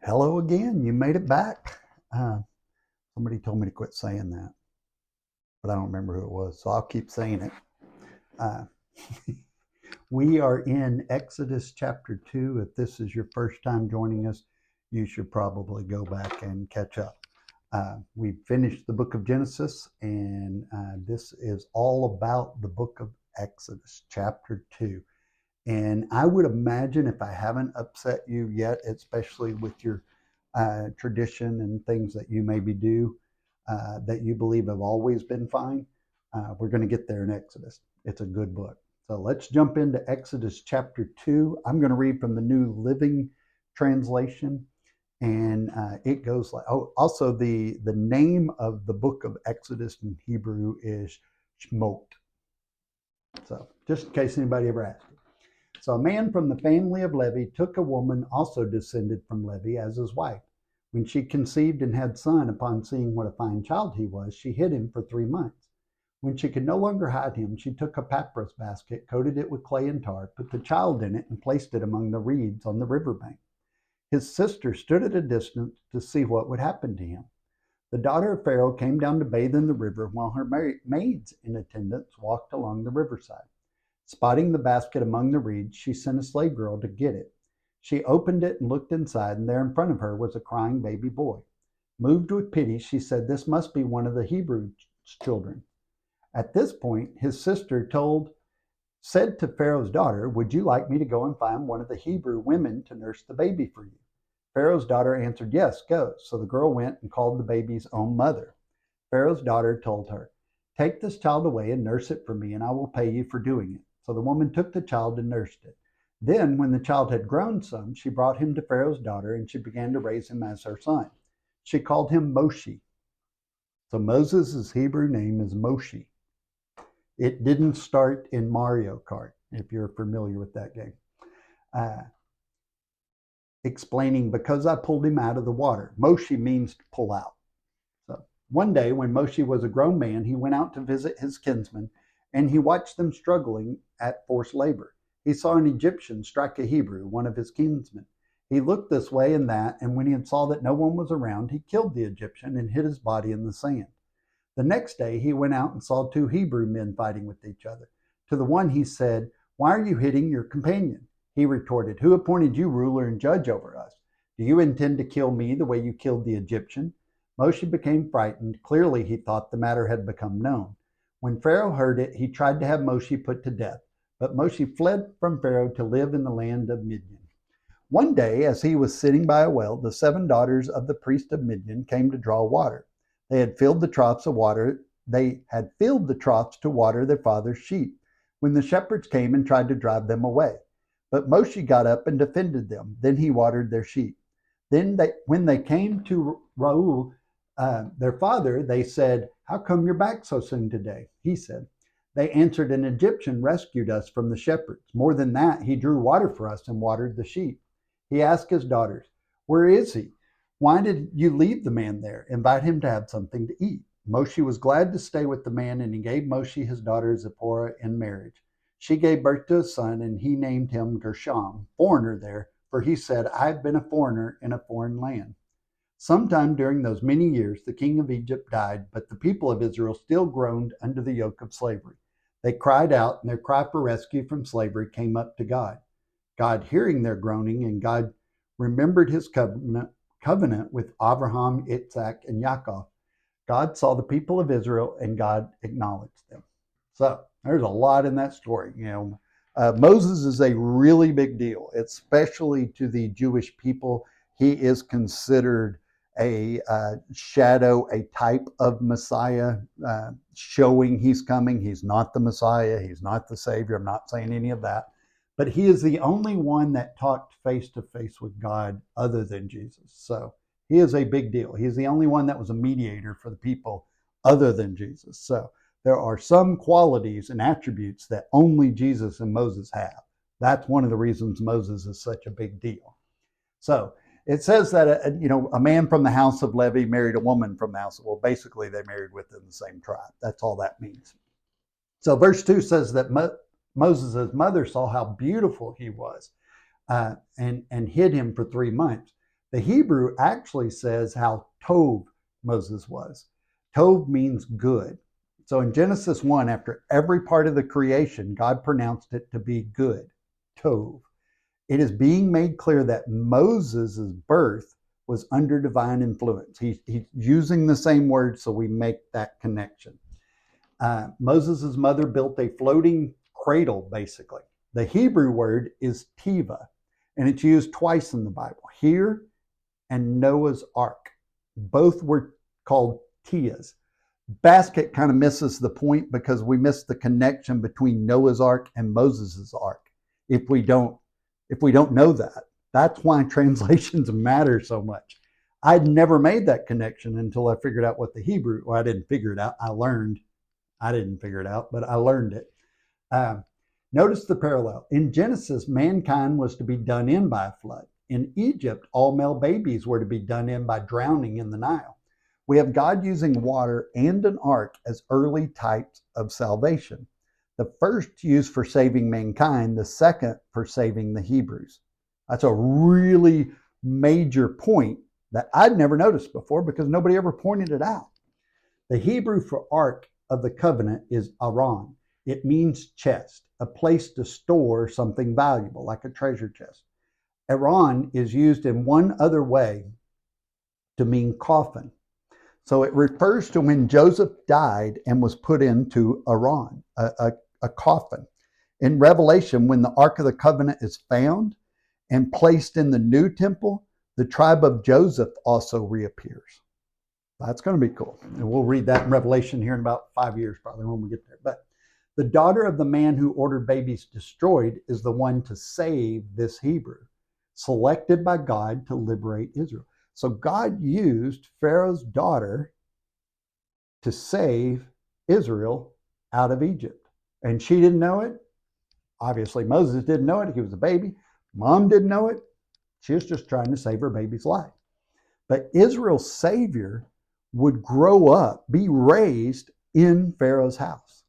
Hello again. You made it back. Uh, Somebody told me to quit saying that, but I don't remember who it was, so I'll keep saying it. Uh, we are in Exodus chapter 2. If this is your first time joining us, you should probably go back and catch up. We finished the book of Genesis, and this is all about the book of Exodus, chapter 2. And I would imagine, if I haven't upset you yet, especially with your tradition and things that you maybe do that you believe have always been fine, we're going to get there in Exodus. It's a good book. So let's jump into Exodus chapter 2. I'm going to read from the New Living Translation. And it goes like, oh, also the name of the book of Exodus in Hebrew is Shmot. So just in case anybody ever asked it. So a man from the family of Levi took a woman also descended from Levi as his wife. When she conceived and had son, upon seeing what a fine child he was, she hid him for 3 months. When she could no longer hide him, she took a papyrus basket, coated it with clay and tar, put the child in it, and placed it among the reeds on the river bank. His sister stood at a distance to see what would happen to him. The daughter of Pharaoh came down to bathe in the river, while her maids in attendance walked along the riverside. Spotting the basket among the reeds, she sent a slave girl to get it. She opened it and looked inside, and there in front of her was a crying baby boy. Moved with pity, she said, "This must be one of the Hebrew children." At this point, his sister said to Pharaoh's daughter, "Would you like me to go and find one of the Hebrew women to nurse the baby for you?" Pharaoh's daughter answered, "Yes, go." So the girl went and called the baby's own mother. Pharaoh's daughter told her, "Take this child away and nurse it for me, and I will pay you for doing it." So the woman took the child and nursed it. Then, when the child had grown some, she brought him to Pharaoh's daughter, and she began to raise him as her son. She called him Moshe. So Moses' Hebrew name is Moshe. It didn't start in Mario Kart, if you're familiar with that game. Explaining, "Because I pulled him out of the water." Moshe means to pull out. So one day, when Moshe was a grown man, he went out to visit his kinsmen, and he watched them struggling at forced labor. He saw an Egyptian strike a Hebrew, one of his kinsmen. He looked this way and that, and when he saw that no one was around, he killed the Egyptian and hid his body in the sand. The next day, he went out and saw 2 Hebrew men fighting with each other. To the one he said, "Why are you hitting your companion?" He retorted, "Who appointed you ruler and judge over us? Do you intend to kill me the way you killed the Egyptian?" Moshe became frightened. Clearly, he thought the matter had become known. When Pharaoh heard it, he tried to have Moshe put to death. But Moshe fled from Pharaoh to live in the land of Midian. One day, as he was sitting by a well, the 7 daughters of the priest of Midian came to draw water. They had filled the troughs to water their father's sheep, when the shepherds came and tried to drive them away. But Moshe got up and defended them. Then he watered their sheep. When they came to Reuel, their father, they said, "How come you're back so soon today?" He said, "They answered, an Egyptian rescued us from the shepherds. More than that, he drew water for us and watered the sheep." He asked his daughters, "Where is he? Why did you leave the man there? Invite him to have something to eat." Moshe was glad to stay with the man, and he gave Moshe his daughter Zipporah in marriage. She gave birth to a son, and he named him Gershom, foreigner there, for he said, "I've been a foreigner in a foreign land." Sometime during those many years, the king of Egypt died, but the people of Israel still groaned under the yoke of slavery. They cried out, and their cry for rescue from slavery came up to God. God, hearing their groaning, and God remembered his covenant with Abraham, Isaac, and Yaakov. God saw the people of Israel, and God acknowledged them. So there's a lot in that story. Moses is a really big deal, especially to the Jewish people. He is considered a shadow, a type of Messiah, showing he's coming. He's not the Messiah. He's not the Savior. I'm not saying any of that. But he is the only one that talked face to face with God other than Jesus. So he is a big deal. He's the only one that was a mediator for the people other than Jesus. So there are some qualities and attributes that only Jesus and Moses have. That's one of the reasons Moses is such a big deal. So it says that a man from the house of Levi married a woman from the house of, well, basically they married within the same tribe. That's all that means. So verse 2 says that Moses' mother saw how beautiful he was and hid him for 3 months. The Hebrew actually says how tov Moses was. Tov means good. So in Genesis 1, after every part of the creation, God pronounced it to be good, tov. It is being made clear that Moses' birth was under divine influence. He's using the same word, so we make that connection. Moses' mother built a floating cradle, basically. The Hebrew word is tiva, and it's used twice in the Bible, here and Noah's Ark. Both were called tias. Basket kind of misses the point because we miss the connection between Noah's Ark and Moses' Ark. If we don't know that, that's why translations matter so much. I'd never made that connection until I figured out what the Hebrew, well, I didn't figure it out. I didn't figure it out, but I learned it. Notice the parallel. In Genesis, mankind was to be done in by a flood. In Egypt, all male babies were to be done in by drowning in the Nile. We have God using water and an ark as early types of salvation. The first used for saving mankind, the second for saving the Hebrews. That's a really major point that I'd never noticed before because nobody ever pointed it out. The Hebrew for ark of the covenant is aron. It means chest, a place to store something valuable, like a treasure chest. Aron is used in one other way to mean coffin. So it refers to when Joseph died and was put into Aron, a coffin. In Revelation, when the Ark of the Covenant is found and placed in the new temple, the tribe of Joseph also reappears. That's going to be cool. And we'll read that in Revelation here in about 5 years, probably when we get there. But the daughter of the man who ordered babies destroyed is the one to save this Hebrew, selected by God to liberate Israel. So God used Pharaoh's daughter to save Israel out of Egypt. And she didn't know it. Obviously, Moses didn't know it. He was a baby. Mom didn't know it. She was just trying to save her baby's life. But Israel's Savior would grow up, be raised in Pharaoh's house.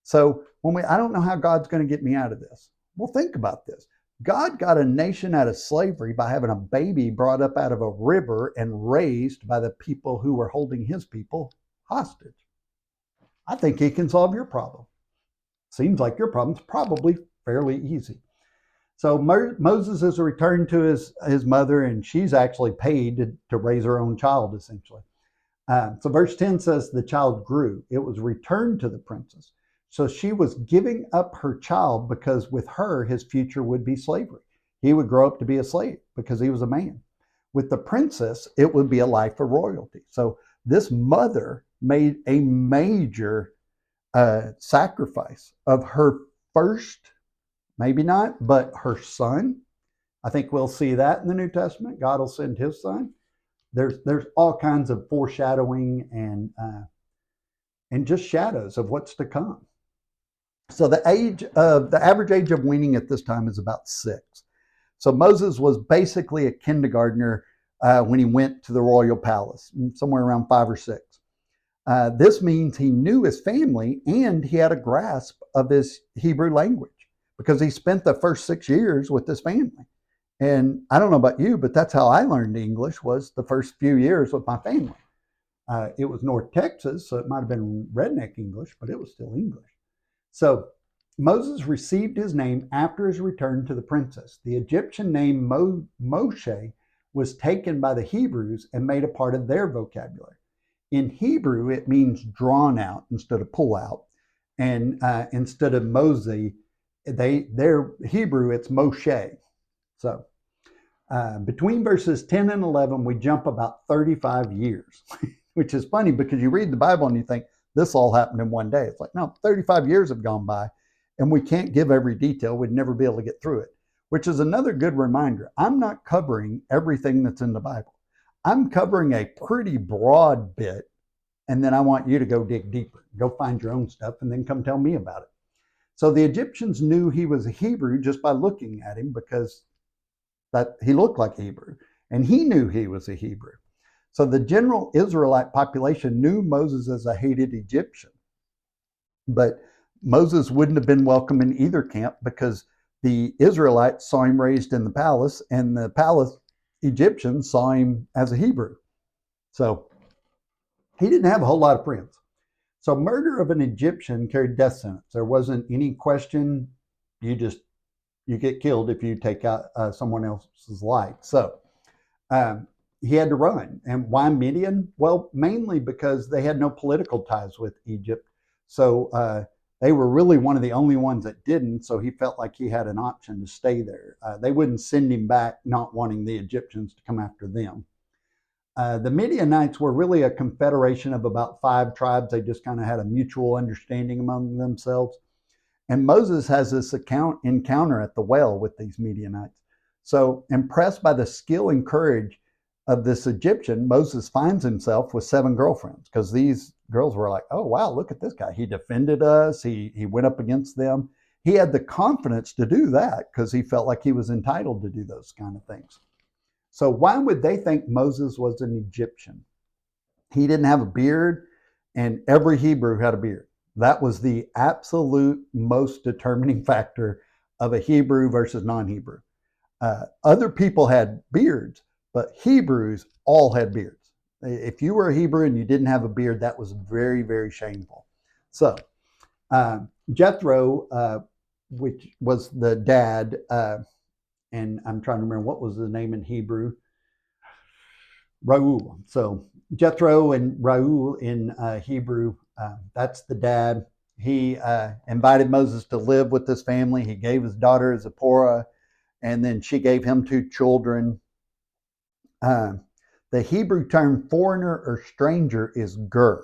So I don't know how God's going to get me out of this. Well, think about this. God got a nation out of slavery by having a baby brought up out of a river and raised by the people who were holding his people hostage. I think he can solve your problem. Seems like your problem's probably fairly easy. So Moses is returned to his mother, and she's actually paid to raise her own child, essentially. So verse 10 says the child grew. It was returned to the princess. So she was giving up her child because with her, his future would be slavery. He would grow up to be a slave because he was a man. With the princess, it would be a life of royalty. So this mother made a major sacrifice of her first, maybe not, but her son. I think we'll see that in the New Testament. God will send his son. There's all kinds of foreshadowing and just shadows of what's to come. So the average age of weaning at this time is about 6. So Moses was basically a kindergartner when he went to the royal palace, somewhere around 5 or 6. This means he knew his family and he had a grasp of his Hebrew language because he spent the first 6 years with his family. And I don't know about you, but that's how I learned English, was the first few years with my family. It was North Texas, so it might have been redneck English, but it was still English. So Moses received his name after his return to the princess. The Egyptian name Moshe was taken by the Hebrews and made a part of their vocabulary. In Hebrew, it means drawn out instead of pull out. And instead of Moses, their Hebrew, it's Moshe. So between verses 10 and 11, we jump about 35 years, which is funny because you read the Bible and you think this all happened in one day. It's like, no, 35 years have gone by and we can't give every detail. We'd never be able to get through it, which is another good reminder. I'm not covering everything that's in the Bible. I'm covering a pretty broad bit, and then I want you to go dig deeper, go find your own stuff, and then come tell me about it. So the Egyptians knew he was a Hebrew just by looking at him because that he looked like Hebrew, and he knew he was a Hebrew. So the general Israelite population knew Moses as a hated Egyptian. But Moses wouldn't have been welcome in either camp because the Israelites saw him raised in the palace, and the palace Egyptians saw him as a Hebrew. So he didn't have a whole lot of friends. So murder of an Egyptian carried death sentence. There wasn't any question. You get killed if you take out someone else's life. So he had to run. And why Midian? Well, mainly because they had no political ties with Egypt. So they were really one of the only ones that didn't. So he felt like he had an option to stay there. They wouldn't send him back not wanting the Egyptians to come after them. The Midianites were really a confederation of about 5 tribes. They just kind of had a mutual understanding among themselves. And Moses has this encounter at the well with these Midianites. So, impressed by the skill and courage of this Egyptian, Moses finds himself with 7 girlfriends, because these girls were like, oh, wow, look at this guy. He defended us. He went up against them. He had the confidence to do that because he felt like he was entitled to do those kind of things. So why would they think Moses was an Egyptian? He didn't have a beard, and every Hebrew had a beard. That was the absolute most determining factor of a Hebrew versus non-Hebrew. Other people had beards, but Hebrews all had beards. If you were a Hebrew and you didn't have a beard, that was very, very shameful. So Jethro, which was the dad, and I'm trying to remember what was the name in Hebrew. Reuel. So Jethro and Reuel in Hebrew, that's the dad. He invited Moses to live with his family. He gave his daughter Zipporah, and then she gave him 2 children. The Hebrew term foreigner or stranger is ger.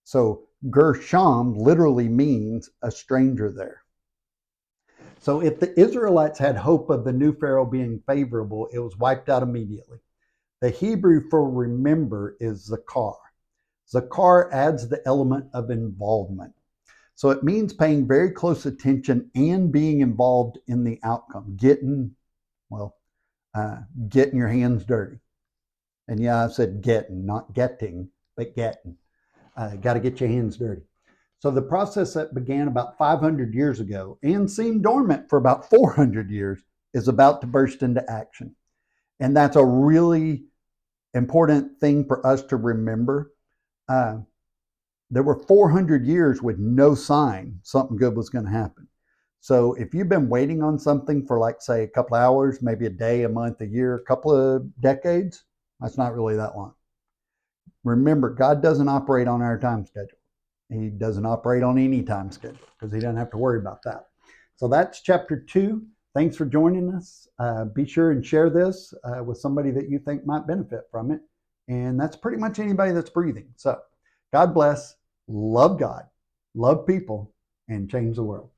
So Gershom literally means a stranger there. So if the Israelites had hope of the new Pharaoh being favorable, it was wiped out immediately. The Hebrew for remember is zakar. Zakar adds the element of involvement. So it means paying very close attention and being involved in the outcome, getting your hands dirty. And yeah, I said getting, not getting, but getting. Got to get your hands dirty. So the process that began about 500 years ago and seemed dormant for about 400 years is about to burst into action. And that's a really important thing for us to remember. There were 400 years with no sign something good was going to happen. So if you've been waiting on something for, like, say, a couple hours, maybe a day, a month, a year, a couple of decades, that's not really that long. Remember, God doesn't operate on our time schedule. He doesn't operate on any time schedule because he doesn't have to worry about that. So that's chapter 2. Thanks for joining us. Be sure and share this with somebody that you think might benefit from it. And that's pretty much anybody that's breathing. So God bless, love God, love people, and change the world.